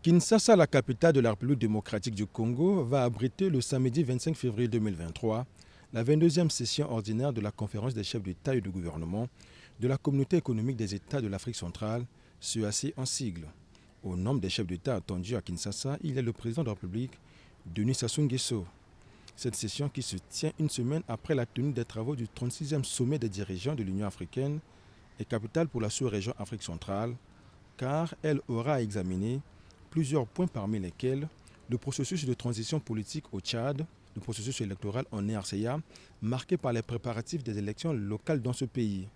Kinshasa, la capitale de la République démocratique du Congo, va abriter le samedi 25 février 2023 la 22e session ordinaire de la conférence des chefs d'État et de gouvernement de la Communauté économique des États de l'Afrique centrale, CEEAC en sigle. Au nombre des chefs d'État attendus à Kinshasa, il est le président de la République, Denis Sassou Nguesso. Cette session qui se tient une semaine après la tenue des travaux du 36e sommet des dirigeants de l'Union africaine est capitale pour la sous-région Afrique centrale, car elle aura à examiner plusieurs points parmi lesquels le processus de transition politique au Tchad, le processus électoral en RCA, marqué par les préparatifs des élections locales dans ce pays.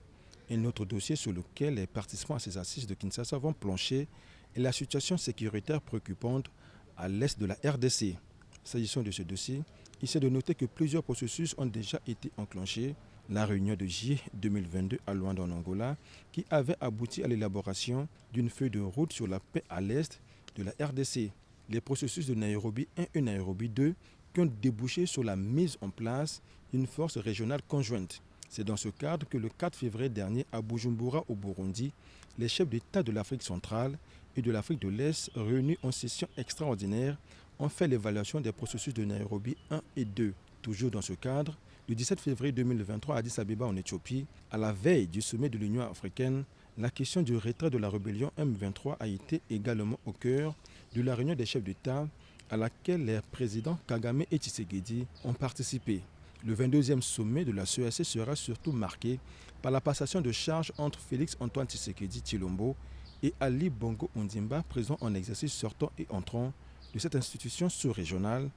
Un autre dossier sur lequel les participants à ces assises de Kinshasa vont plancher est la situation sécuritaire préoccupante à l'est de la RDC. S'agissant de ce dossier, il s'est de noter que plusieurs processus ont déjà été enclenchés. La réunion de juillet 2022 à Luanda en Angola, qui avait abouti à l'élaboration d'une feuille de route sur la paix à l'est de la RDC. Les processus de Nairobi 1 et Nairobi 2 qui ont débouché sur la mise en place d'une force régionale conjointe. C'est dans ce cadre que le 4 février dernier à Bujumbura au Burundi, les chefs d'État de l'Afrique centrale et de l'Afrique de l'Est réunis en session extraordinaire ont fait l'évaluation des processus de Nairobi 1 et 2. Toujours dans ce cadre, le 17 février 2023 à Addis Abeba en Éthiopie, à la veille du sommet de l'Union africaine, la question du retrait de la rébellion M23 a été également au cœur de la réunion des chefs d'État à laquelle les présidents Kagame et Tshisekedi ont participé. Le 22e sommet de la CEEAC sera surtout marqué par la passation de charges entre Félix-Antoine Tshisekedi Tshilombo et Ali Bongo Ondimba, président en exercice sortant et entrant de cette institution sous-régionale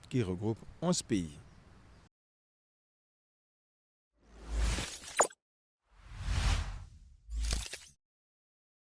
qui regroupe 11 pays.